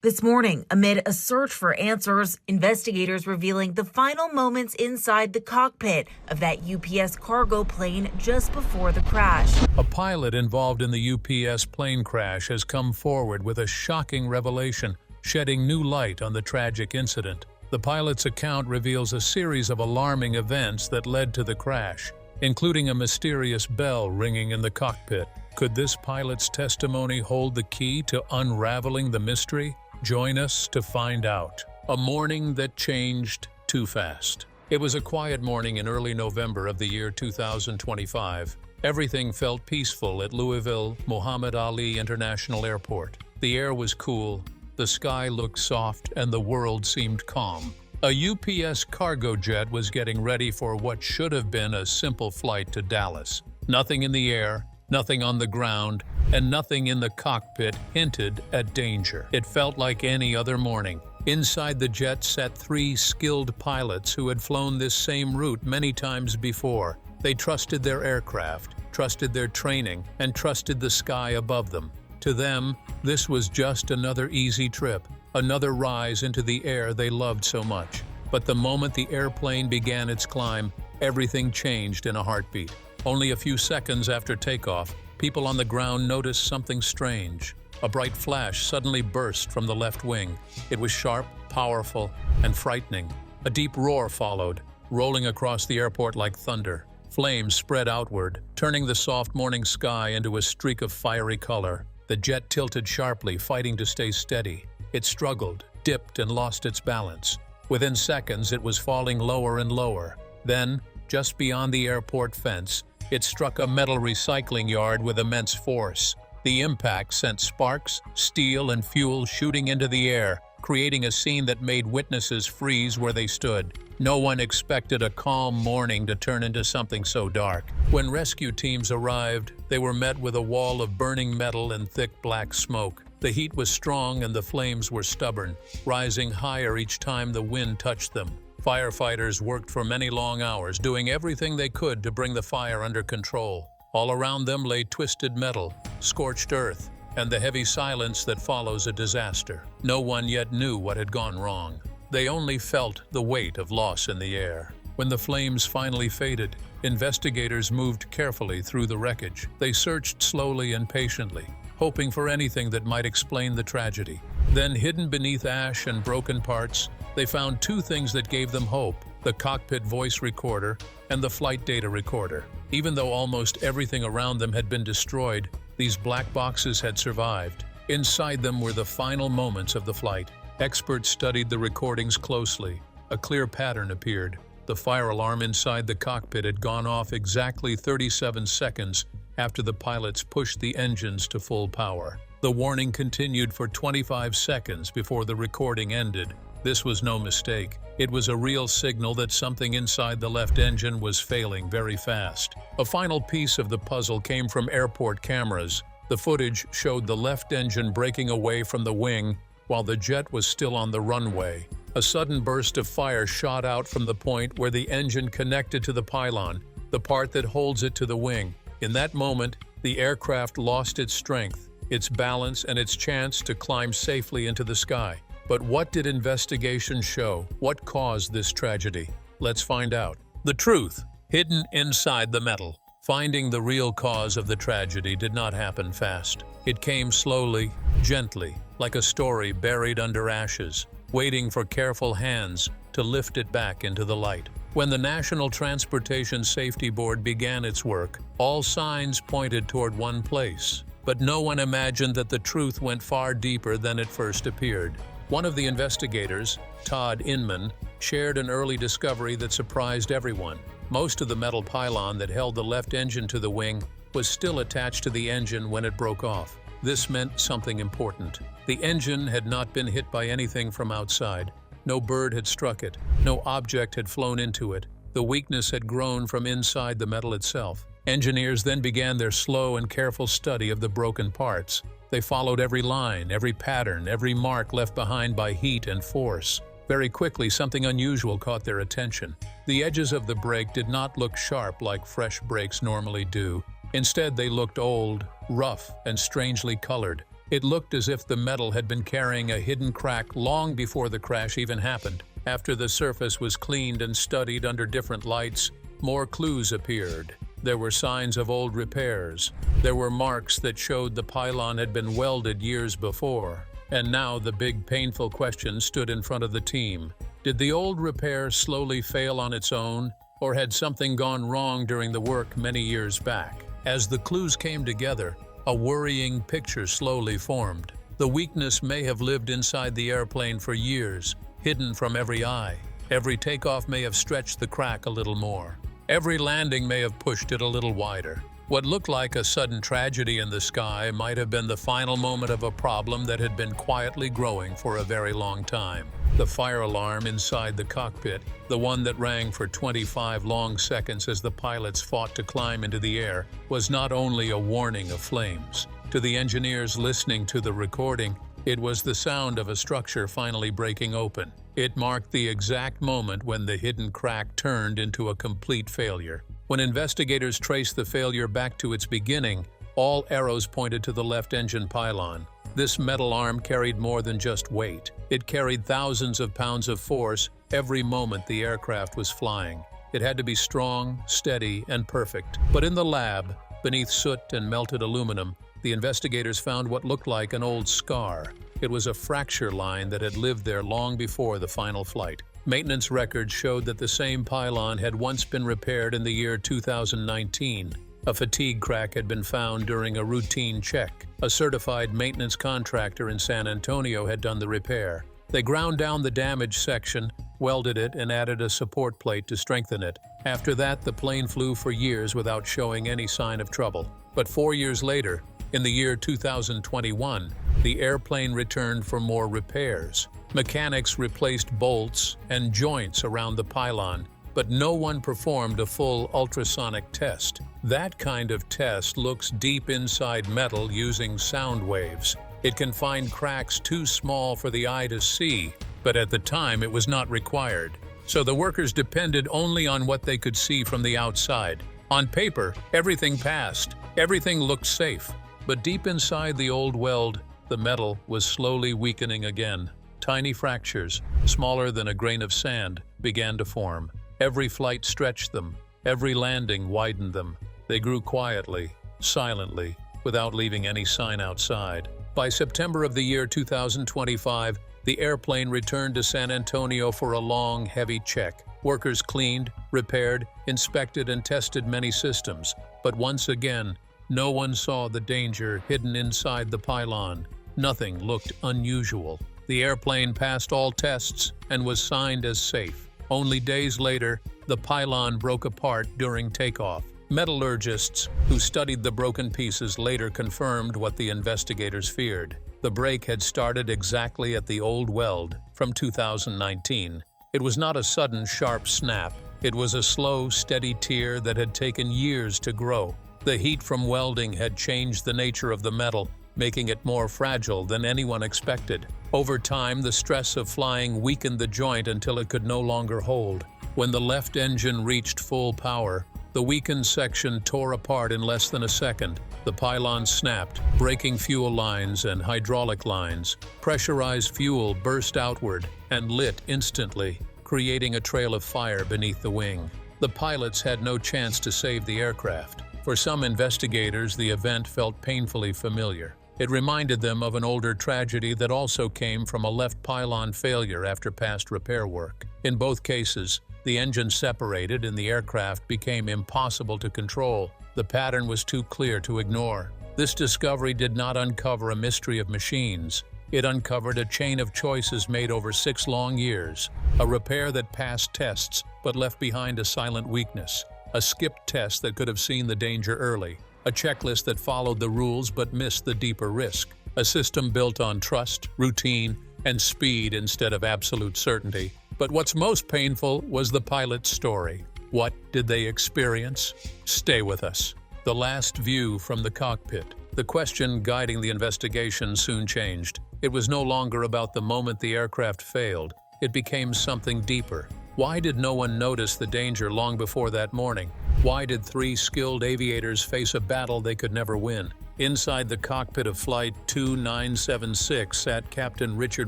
This morning, amid a search for answers, investigators revealing the final moments inside the cockpit of that UPS cargo plane just before the crash. A pilot involved in the UPS plane crash has come forward with a shocking revelation, shedding new light on the tragic incident. The pilot's account reveals a series of alarming events that led to the crash, including a mysterious bell ringing in the cockpit. Could this pilot's testimony hold the key to unraveling the mystery? Join us to find out. A morning that changed too fast. It was a quiet morning in early November of the year 2025. Everything felt peaceful at Louisville Muhammad Ali International Airport. The air was cool, the sky looked soft, and the world seemed calm. A UPS cargo jet was getting ready for what should have been a simple flight to Dallas. Nothing in the air, nothing on the ground, and nothing in the cockpit hinted at danger. It felt like any other morning. Inside the jet sat three skilled pilots who had flown this same route many times before. They trusted their aircraft, trusted their training, and trusted the sky above them. To them, this was just another easy trip, another rise into the air they loved so much. But the moment the airplane began its climb, everything changed in a heartbeat. Only a few seconds after takeoff, people on the ground noticed something strange. A bright flash suddenly burst from the left wing. It was sharp, powerful, and frightening. A deep roar followed, rolling across the airport like thunder. Flames spread outward, turning the soft morning sky into a streak of fiery color. The jet tilted sharply, fighting to stay steady. It struggled, dipped, and lost its balance. Within seconds, it was falling lower and lower. Then, just beyond the airport fence, it struck a metal recycling yard with immense force. The impact sent sparks, steel, and fuel shooting into the air, creating a scene that made witnesses freeze where they stood. No one expected a calm morning to turn into something so dark. When rescue teams arrived, they were met with a wall of burning metal and thick black smoke. The heat was strong and the flames were stubborn, rising higher each time the wind touched them. Firefighters worked for many long hours, doing everything they could to bring the fire under control. All around them lay twisted metal, scorched earth, and the heavy silence that follows a disaster. No one yet knew what had gone wrong. They only felt the weight of loss in the air. When the flames finally faded, investigators moved carefully through the wreckage. They searched slowly and patiently, hoping for anything that might explain the tragedy. Then, hidden beneath ash and broken parts, they found two things that gave them hope: the cockpit voice recorder and the flight data recorder. Even though almost everything around them had been destroyed, these black boxes had survived. Inside them were the final moments of the flight. Experts studied the recordings closely. A clear pattern appeared. The fire alarm inside the cockpit had gone off exactly 37 seconds after the pilots pushed the engines to full power. The warning continued for 25 seconds before the recording ended. This was no mistake. It was a real signal that something inside the left engine was failing very fast. A final piece of the puzzle came from airport cameras. The footage showed the left engine breaking away from the wing while the jet was still on the runway. A sudden burst of fire shot out from the point where the engine connected to the pylon, the part that holds it to the wing. In that moment, the aircraft lost its strength, its balance, and its chance to climb safely into the sky. But what did investigation show? What caused this tragedy? Let's find out. The truth, hidden inside the metal. Finding the real cause of the tragedy did not happen fast. It came slowly, gently, like a story buried under ashes, waiting for careful hands to lift it back into the light. When the National Transportation Safety Board began its work, all signs pointed toward one place. But no one imagined that the truth went far deeper than it first appeared. One of the investigators, Todd Inman, shared an early discovery that surprised everyone. Most of the metal pylon that held the left engine to the wing was still attached to the engine when it broke off. This meant something important. The engine had not been hit by anything from outside. No bird had struck it. No object had flown into it. The weakness had grown from inside the metal itself. Engineers then began their slow and careful study of the broken parts. They followed every line, every pattern, every mark left behind by heat and force. Very quickly, something unusual caught their attention. The edges of the brake did not look sharp like fresh brakes normally do. Instead, they looked old, rough, and strangely colored. It looked as if the metal had been carrying a hidden crack long before the crash even happened. After the surface was cleaned and studied under different lights, more clues appeared. There were signs of old repairs. There were marks that showed the pylon had been welded years before. And now the big, painful question stood in front of the team. Did the old repair slowly fail on its own, or had something gone wrong during the work many years back? As the clues came together, a worrying picture slowly formed. The weakness may have lived inside the airplane for years, hidden from every eye. Every takeoff may have stretched the crack a little more. Every landing may have pushed it a little wider. What looked like a sudden tragedy in the sky might have been the final moment of a problem that had been quietly growing for a very long time. The fire alarm inside the cockpit, the one that rang for 25 long seconds as the pilots fought to climb into the air, was not only a warning of flames. To the engineers listening to the recording, it was the sound of a structure finally breaking open. It marked the exact moment when the hidden crack turned into a complete failure. When investigators traced the failure back to its beginning, all arrows pointed to the left engine pylon. This metal arm carried more than just weight. It carried thousands of pounds of force every moment the aircraft was flying. It had to be strong, steady, and perfect. But in the lab, beneath soot and melted aluminum, the investigators found what looked like an old scar. It was a fracture line that had lived there long before the final flight. Maintenance records showed that the same pylon had once been repaired in the year 2019. A fatigue crack had been found during a routine check. A certified maintenance contractor in San Antonio had done the repair. They ground down the damaged section, welded it, and added a support plate to strengthen it. After that, the plane flew for years without showing any sign of trouble. But 4 years later, in the year 2021, the airplane returned for more repairs. Mechanics replaced bolts and joints around the pylon, but no one performed a full ultrasonic test. That kind of test looks deep inside metal using sound waves. It can find cracks too small for the eye to see, but at the time it was not required. So the workers depended only on what they could see from the outside. On paper, everything passed. Everything looked safe. But deep inside the old weld, the metal was slowly weakening again. Tiny fractures, smaller than a grain of sand, began to form. Every flight stretched them. Every landing widened them. They grew quietly, silently, without leaving any sign outside. By September of the year 2025, the airplane returned to San Antonio for a long, heavy check. Workers cleaned, repaired, inspected, and tested many systems. But once again, no one saw the danger hidden inside the pylon. Nothing looked unusual. The airplane passed all tests and was signed as safe. Only days later, the pylon broke apart during takeoff. Metallurgists who studied the broken pieces later confirmed what the investigators feared. The break had started exactly at the old weld from 2019. It was not a sudden, sharp snap. It was a slow, steady tear that had taken years to grow. The heat from welding had changed the nature of the metal, making it more fragile than anyone expected. Over time, the stress of flying weakened the joint until it could no longer hold. When the left engine reached full power, the weakened section tore apart in less than a second. The pylon snapped, breaking fuel lines and hydraulic lines. Pressurized fuel burst outward and lit instantly, creating a trail of fire beneath the wing. The pilots had no chance to save the aircraft. For some investigators, the event felt painfully familiar. It reminded them of an older tragedy that also came from a left pylon failure after past repair work. In both cases, the engine separated and the aircraft became impossible to control. The pattern was too clear to ignore. This discovery did not uncover a mystery of machines. It uncovered a chain of choices made over 6 long years. A repair that passed tests but left behind a silent weakness. A skipped test that could have seen the danger early. A checklist that followed the rules but missed the deeper risk. A system built on trust, routine, and speed instead of absolute certainty. But what's most painful was the pilot's story. What did they experience? Stay with us. The last view from the cockpit. The question guiding the investigation soon changed. It was no longer about the moment the aircraft failed. It became something deeper. Why did no one notice the danger long before that morning? Why did 3 skilled aviators face a battle they could never win? Inside the cockpit of Flight 2976 sat Captain Richard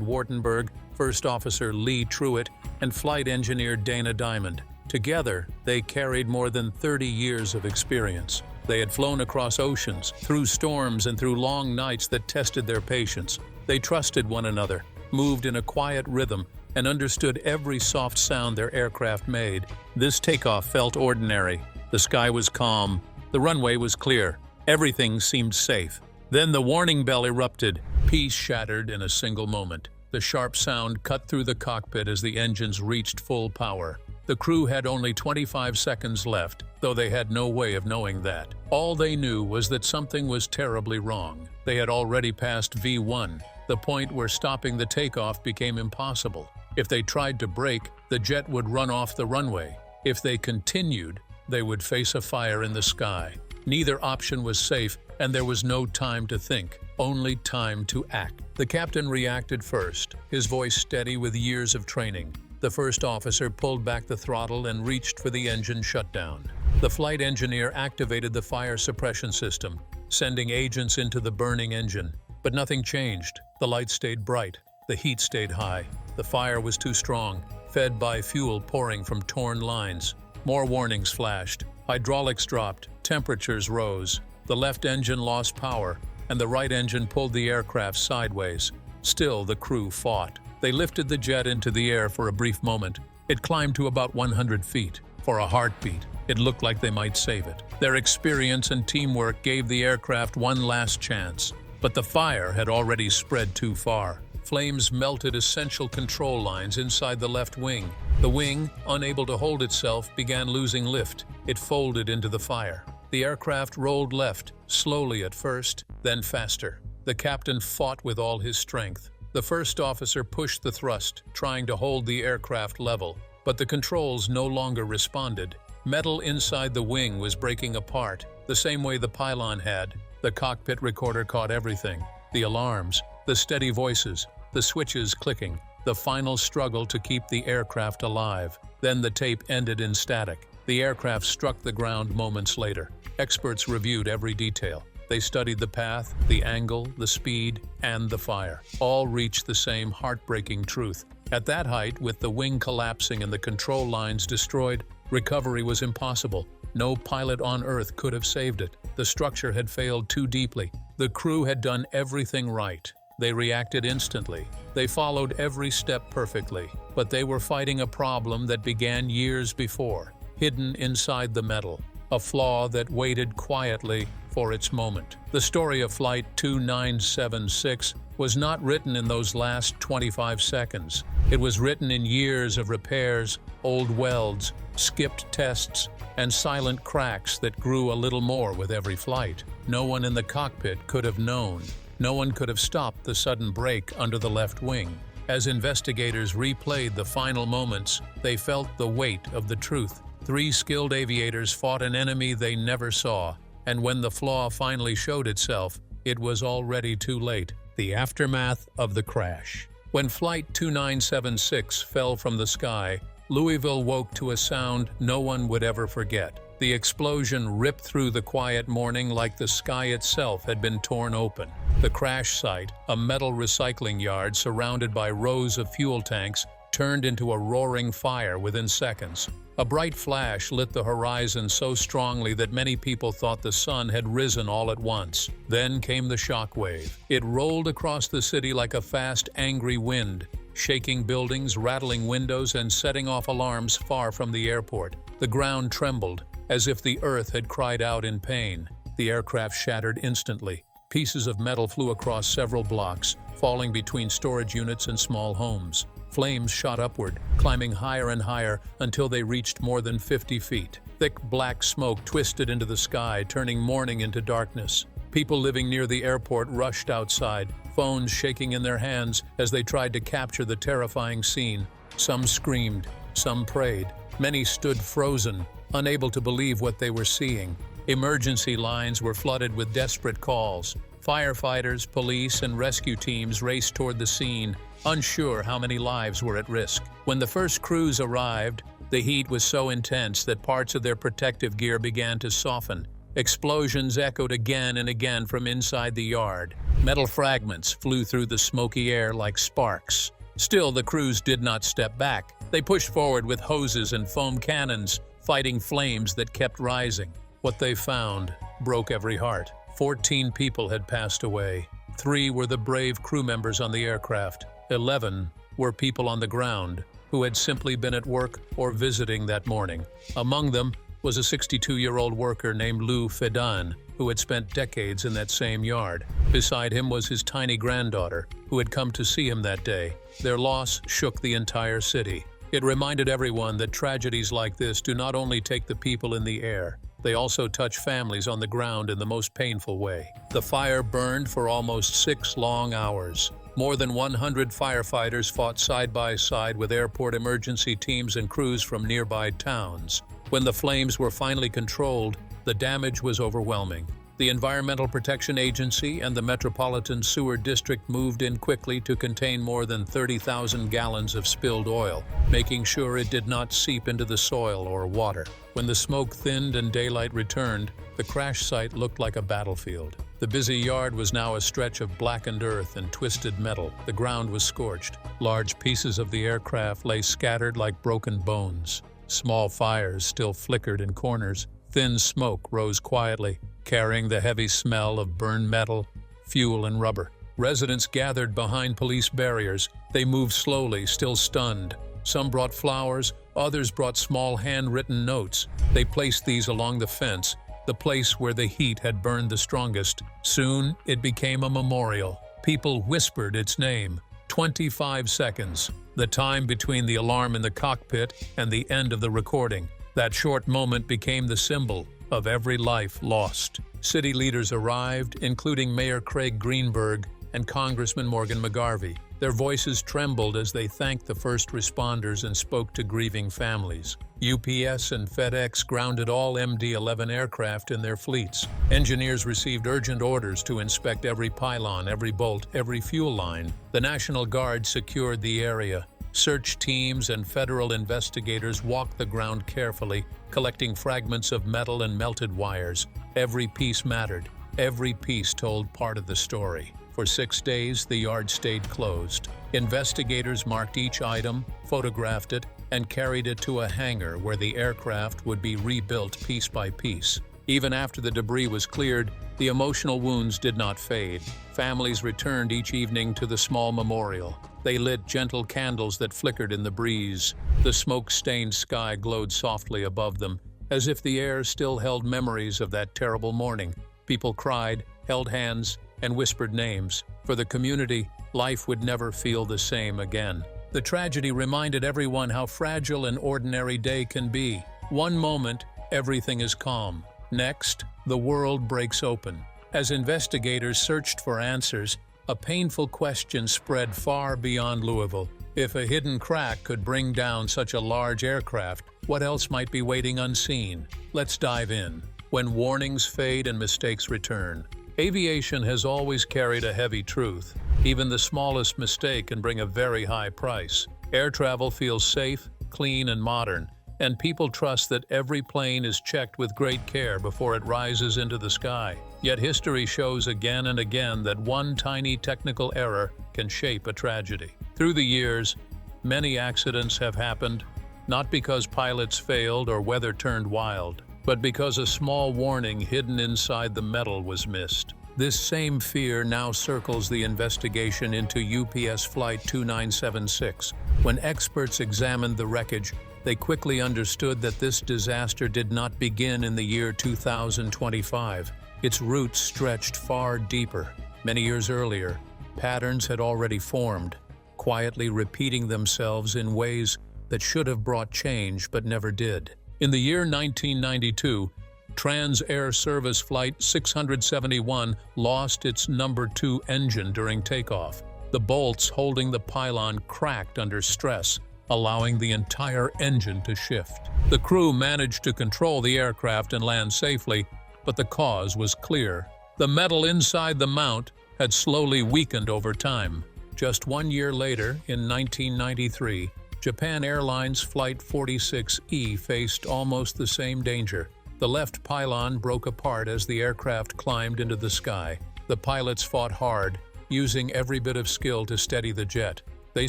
Wartenberg, First Officer Lee Truitt, and Flight Engineer Dana Diamond. Together, they carried more than 30 years of experience. They had flown across oceans, through storms, and through long nights that tested their patience. They trusted one another, moved in a quiet rhythm, and understood every soft sound their aircraft made. This takeoff felt ordinary. The sky was calm. The runway was clear. Everything seemed safe. Then the warning bell erupted. Peace shattered in a single moment. The sharp sound cut through the cockpit as the engines reached full power. The crew had only 25 seconds left, though they had no way of knowing that. All they knew was that something was terribly wrong. They had already passed V1, the point where stopping the takeoff became impossible. If they tried to brake, the jet would run off the runway. If they continued, they would face a fire in the sky. Neither option was safe, and there was no time to think, only time to act. The captain reacted first, his voice steady with years of training. The first officer pulled back the throttle and reached for the engine shutdown. The flight engineer activated the fire suppression system, sending agents into the burning engine. But nothing changed. The lights stayed bright. The heat stayed high. The fire was too strong, fed by fuel pouring from torn lines. More warnings flashed. Hydraulics dropped. Temperatures rose. The left engine lost power, and the right engine pulled the aircraft sideways. Still, the crew fought. They lifted the jet into the air for a brief moment. It climbed to about 100 feet. For a heartbeat, it looked like they might save it. Their experience and teamwork gave the aircraft one last chance. But the fire had already spread too far. Flames melted essential control lines inside the left wing. The wing, unable to hold itself, began losing lift. It folded into the fire. The aircraft rolled left, slowly at first, then faster. The captain fought with all his strength. The first officer pushed the thrust, trying to hold the aircraft level. But the controls no longer responded. Metal inside the wing was breaking apart, the same way the pylon had. The cockpit recorder caught everything. The alarms, the steady voices, the switches clicking, the final struggle to keep the aircraft alive. Then the tape ended in static. The aircraft struck the ground moments later. Experts reviewed every detail. They studied the path, the angle, the speed, and the fire. All reached the same heartbreaking truth. At that height, with the wing collapsing and the control lines destroyed, recovery was impossible. No pilot on Earth could have saved it. The structure had failed too deeply. The crew had done everything right. They reacted instantly. They followed every step perfectly. But they were fighting a problem that began years before, hidden inside the metal, a flaw that waited quietly for its moment. The story of Flight 2976 was not written in those last 25 seconds. It was written in years of repairs, old welds, skipped tests, and silent cracks that grew a little more with every flight. No one in the cockpit could have known. No one could have stopped the sudden break under the left wing. As investigators replayed the final moments, they felt the weight of the truth. 3 skilled aviators fought an enemy they never saw, and when the flaw finally showed itself, it was already too late. The aftermath of the crash. When Flight 2976 fell from the sky, Louisville woke to a sound no one would ever forget. The explosion ripped through the quiet morning like the sky itself had been torn open. The crash site, a metal recycling yard surrounded by rows of fuel tanks, turned into a roaring fire within seconds. A bright flash lit the horizon so strongly that many people thought the sun had risen all at once. Then came the shockwave. It rolled across the city like a fast, angry wind, shaking buildings, rattling windows, and setting off alarms far from the airport. The ground trembled, as if the earth had cried out in pain. The aircraft shattered instantly. Pieces of metal flew across several blocks, falling between storage units and small homes. Flames shot upward, climbing higher and higher until they reached more than 50 feet. Thick black smoke twisted into the sky, turning morning into darkness. People living near the airport rushed outside, phones shaking in their hands as they tried to capture the terrifying scene. Some screamed, some prayed. Many stood frozen, unable to believe what they were seeing. Emergency lines were flooded with desperate calls. Firefighters, police, and rescue teams raced toward the scene, unsure how many lives were at risk. When the first crews arrived, the heat was so intense that parts of their protective gear began to soften. Explosions echoed again and again from inside the yard. Metal fragments flew through the smoky air like sparks. Still, the crews did not step back. They pushed forward with hoses and foam cannons, fighting flames that kept rising. What they found broke every heart. 14 people had passed away. 3 were the brave crew members on the aircraft. 11 were people on the ground who had simply been at work or visiting that morning. Among them was a 62-year-old worker named Lou Fedan, who had spent decades in that same yard. Beside him was his tiny granddaughter, who had come to see him that day. Their loss shook the entire city. It reminded everyone that tragedies like this do not only take the people in the air, they also touch families on the ground in the most painful way. The fire burned for almost 6 long hours. More than 100 firefighters fought side by side with airport emergency teams and crews from nearby towns. When the flames were finally controlled, the damage was overwhelming. The Environmental Protection Agency and the Metropolitan Sewer District moved in quickly to contain more than 30,000 gallons of spilled oil, making sure it did not seep into the soil or water. When the smoke thinned and daylight returned, the crash site looked like a battlefield. The busy yard was now a stretch of blackened earth and twisted metal. The ground was scorched. Large pieces of the aircraft lay scattered like broken bones. Small fires still flickered in corners. Thin smoke rose quietly, carrying the heavy smell of burned metal, fuel, and rubber. Residents gathered behind police barriers. They moved slowly, still stunned. Some brought flowers, others brought small handwritten notes. They placed these along the fence, the place where the heat had burned the strongest. Soon, it became a memorial. People whispered its name. 25 seconds, the time between the alarm in the cockpit and the end of the recording. That short moment became the symbol of every life lost. City leaders arrived, including Mayor Craig Greenberg and Congressman Morgan McGarvey. Their voices trembled as they thanked the first responders and spoke to grieving families. UPS and FedEx grounded all MD-11 aircraft in their fleets. Engineers received urgent orders to inspect every pylon, every bolt, every fuel line. The National Guard secured the area. Search teams and federal investigators walked the ground carefully, collecting fragments of metal and melted wires. Every piece mattered. Every piece told part of the story. For 6 days, the yard stayed closed. Investigators marked each item, photographed it, and carried it to a hangar where the aircraft would be rebuilt piece by piece. Even after the debris was cleared, the emotional wounds did not fade. Families returned each evening to the small memorial. They lit gentle candles that flickered in the breeze. The smoke-stained sky glowed softly above them, as if the air still held memories of that terrible morning. People cried, held hands, and whispered names. For the community, life would never feel the same again. The tragedy reminded everyone how fragile an ordinary day can be. One moment, everything is calm. Next, the world breaks open. As investigators searched for answers, a painful question spread far beyond Louisville. If a hidden crack could bring down such a large aircraft, what else might be waiting unseen? Let's dive in. When warnings fade and mistakes return. Aviation has always carried a heavy truth. Even the smallest mistake can bring a very high price. Air travel feels safe, clean, and modern, and people trust that every plane is checked with great care before it rises into the sky. Yet history shows again and again that one tiny technical error can shape a tragedy. Through the years, many accidents have happened, not because pilots failed or weather turned wild, but because a small warning hidden inside the metal was missed. This same fear now circles the investigation into UPS Flight 2976. When experts examined the wreckage, they quickly understood that this disaster did not begin in the year 2025. Its roots stretched far deeper. Many years earlier, patterns had already formed, quietly repeating themselves in ways that should have brought change but never did. In the year 1992, Trans Air Service Flight 671 lost its number 2 engine during takeoff. The bolts holding the pylon cracked under stress, allowing the entire engine to shift. The crew managed to control the aircraft and land safely, but the cause was clear. The metal inside the mount had slowly weakened over time. Just 1 year later, in 1993, Japan Airlines Flight 46E faced almost the same danger. The left pylon broke apart as the aircraft climbed into the sky. The pilots fought hard, using every bit of skill to steady the jet. They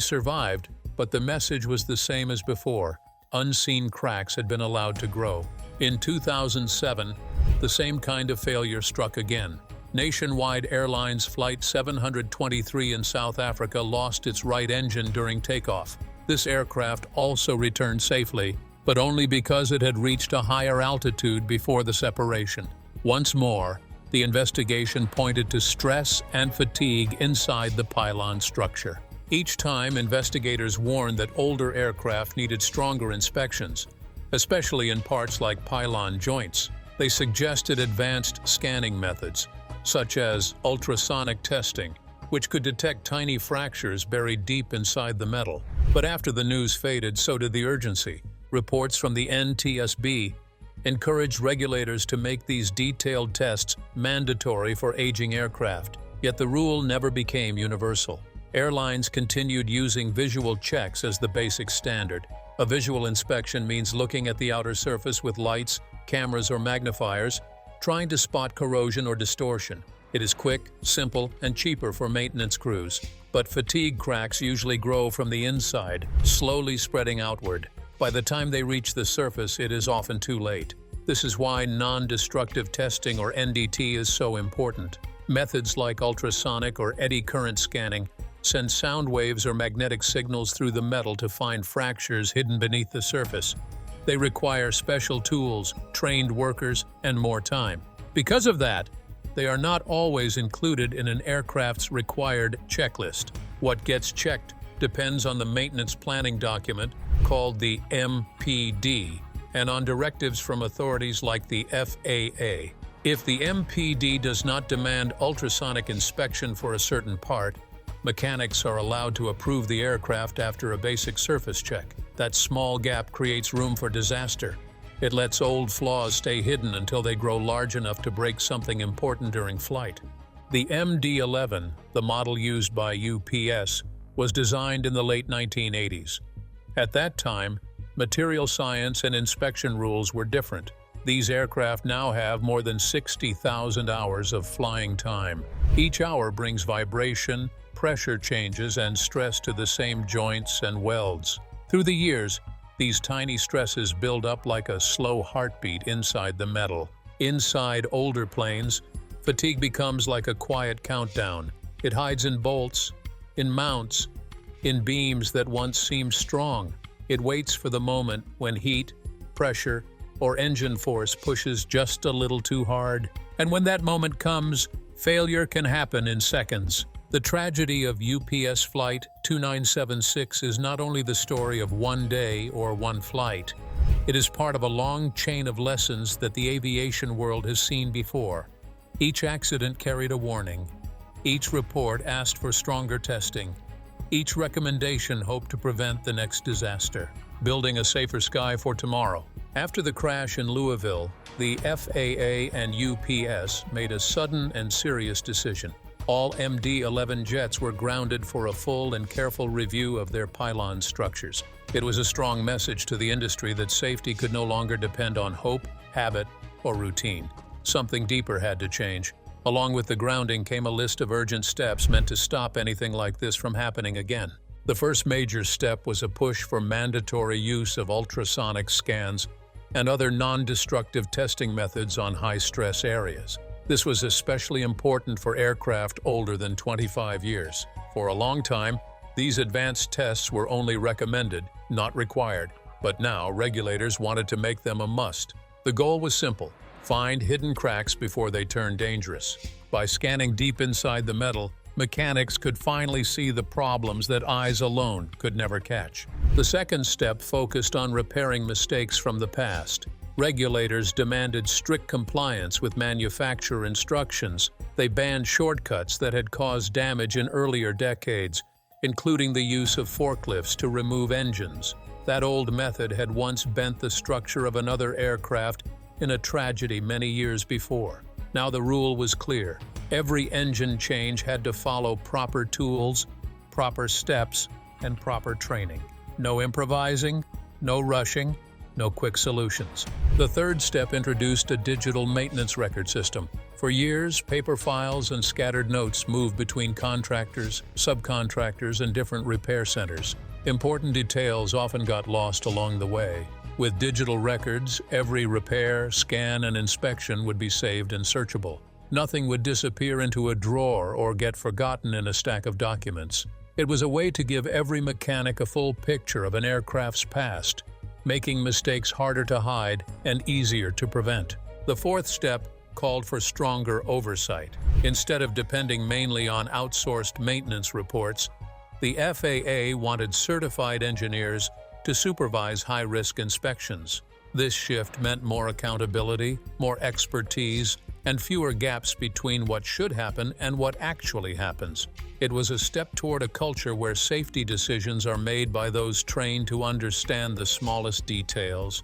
survived, but the message was the same as before. Unseen cracks had been allowed to grow. In 2007, the same kind of failure struck again. Nationwide Airlines Flight 723 in South Africa lost its right engine during takeoff. This aircraft also returned safely, but only because it had reached a higher altitude before the separation. Once more, the investigation pointed to stress and fatigue inside the pylon structure. Each time, investigators warned that older aircraft needed stronger inspections, especially in parts like pylon joints. They suggested advanced scanning methods, such as ultrasonic testing, which could detect tiny fractures buried deep inside the metal. But after the news faded, so did the urgency. Reports from the NTSB encouraged regulators to make these detailed tests mandatory for aging aircraft. Yet the rule never became universal. Airlines continued using visual checks as the basic standard. A visual inspection means looking at the outer surface with lights, cameras, or magnifiers, trying to spot corrosion or distortion. It is quick, simple, and cheaper for maintenance crews. But fatigue cracks usually grow from the inside, slowly spreading outward. By the time they reach the surface, it is often too late. This is why non-destructive testing, or NDT, is so important. Methods like ultrasonic or eddy current scanning send sound waves or magnetic signals through the metal to find fractures hidden beneath the surface. They require special tools, trained workers, and more time. Because of that, they are not always included in an aircraft's required checklist. What gets checked depends on the maintenance planning document, called the MPD, and on directives from authorities like the FAA. If the MPD does not demand ultrasonic inspection for a certain part, mechanics are allowed to approve the aircraft after a basic surface check. That small gap creates room for disaster. It lets old flaws stay hidden until they grow large enough to break something important during flight. The MD-11, the model used by UPS, was designed in the late 1980s. At that time, material science and inspection rules were different. These aircraft now have more than 60,000 hours of flying time. Each hour brings vibration, pressure changes, and stress to the same joints and welds. Through the years, these tiny stresses build up like a slow heartbeat inside the metal. Inside older planes, fatigue becomes like a quiet countdown. It hides in bolts, in mounts, in beams that once seemed strong. It waits for the moment when heat, pressure, or engine force pushes just a little too hard. And when that moment comes, failure can happen in seconds. The tragedy of UPS Flight 2976 is not only the story of one day or one flight. It is part of a long chain of lessons that the aviation world has seen before. Each accident carried a warning. Each report asked for stronger testing. Each recommendation hoped to prevent the next disaster, building a safer sky for tomorrow. After the crash in Louisville, the FAA and UPS made a sudden and serious decision. All MD-11 jets were grounded for a full and careful review of their pylon structures. It was a strong message to the industry that safety could no longer depend on hope, habit, or routine. Something deeper had to change. Along with the grounding came a list of urgent steps meant to stop anything like this from happening again. The first major step was a push for mandatory use of ultrasonic scans and other non-destructive testing methods on high-stress areas. This was especially important for aircraft older than 25 years. For a long time, these advanced tests were only recommended, not required. But now, regulators wanted to make them a must. The goal was simple: find hidden cracks before they turn dangerous. By scanning deep inside the metal, mechanics could finally see the problems that eyes alone could never catch. The second step focused on repairing mistakes from the past. Regulators demanded strict compliance with manufacturer instructions. They banned shortcuts that had caused damage in earlier decades, including the use of forklifts to remove engines. That old method had once bent the structure of another aircraft in a tragedy many years before. Now the rule was clear. Every engine change had to follow proper tools, proper steps, and proper training. No improvising, no rushing, no quick solutions. The third step introduced a digital maintenance record system. For years, paper files and scattered notes moved between contractors, subcontractors, and different repair centers. Important details often got lost along the way. With digital records, every repair, scan, and inspection would be saved and searchable. Nothing would disappear into a drawer or get forgotten in a stack of documents. It was a way to give every mechanic a full picture of an aircraft's past, making mistakes harder to hide and easier to prevent. The fourth step called for stronger oversight. Instead of depending mainly on outsourced maintenance reports, the FAA wanted certified engineers to supervise high-risk inspections. This shift meant more accountability, more expertise, and fewer gaps between what should happen and what actually happens. It was a step toward a culture where safety decisions are made by those trained to understand the smallest details.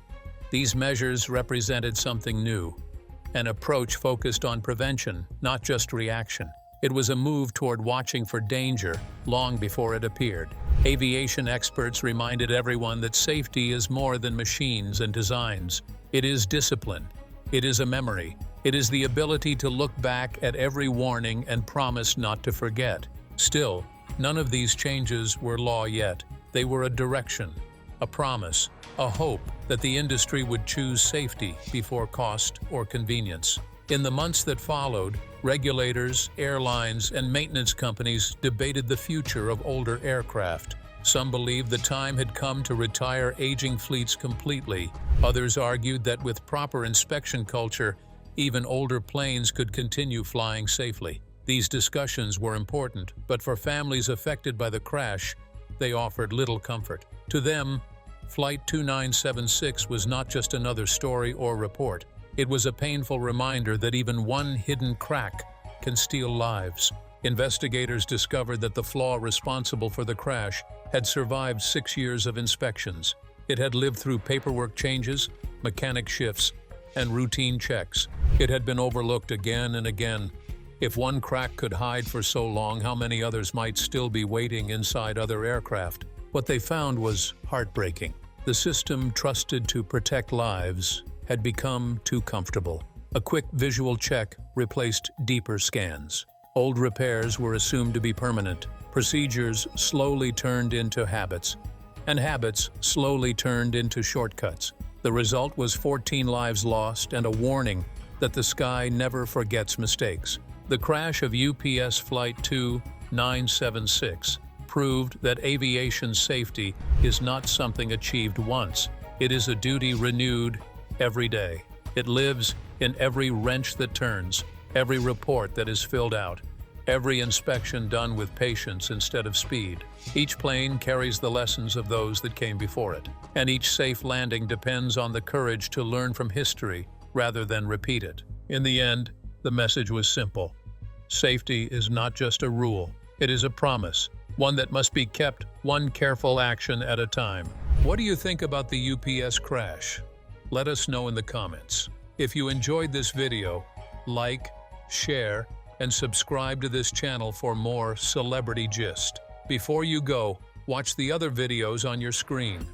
These measures represented something new, an approach focused on prevention, not just reaction. It was a move toward watching for danger long before it appeared. Aviation experts reminded everyone that safety is more than machines and designs. It is discipline. It is a memory. It is the ability to look back at every warning and promise not to forget. Still, none of these changes were law yet. They were a direction, a promise, a hope that the industry would choose safety before cost or convenience. In the months that followed, regulators, airlines, and maintenance companies debated the future of older aircraft. Some believed the time had come to retire aging fleets completely. Others argued that with proper inspection culture, even older planes could continue flying safely. These discussions were important, but for families affected by the crash, they offered little comfort. To them, Flight 2976 was not just another story or report. It was a painful reminder that even one hidden crack can steal lives. Investigators discovered that the flaw responsible for the crash had survived 6 years of inspections. It had lived through paperwork changes, mechanic shifts, and routine checks. It had been overlooked again and again. If one crack could hide for so long, how many others might still be waiting inside other aircraft? What they found was heartbreaking. The system trusted to protect lives had become too comfortable. A quick visual check replaced deeper scans. Old repairs were assumed to be permanent. Procedures slowly turned into habits, and habits slowly turned into shortcuts. The result was 14 lives lost and a warning that the sky never forgets mistakes. The crash of UPS Flight 2976 proved that aviation safety is not something achieved once. It is a duty renewed every day. It lives in every wrench that turns, every report that is filled out, every inspection done with patience instead of speed. Each plane carries the lessons of those that came before it, and each safe landing depends on the courage to learn from history rather than repeat it. In the end, the message was simple. Safety is not just a rule, it is a promise, one that must be kept one careful action at a time. What do you think about the UPS crash? Let us know in the comments. If you enjoyed this video, like, share, and subscribe to this channel for more celebrity gist. Before you go, watch the other videos on your screen.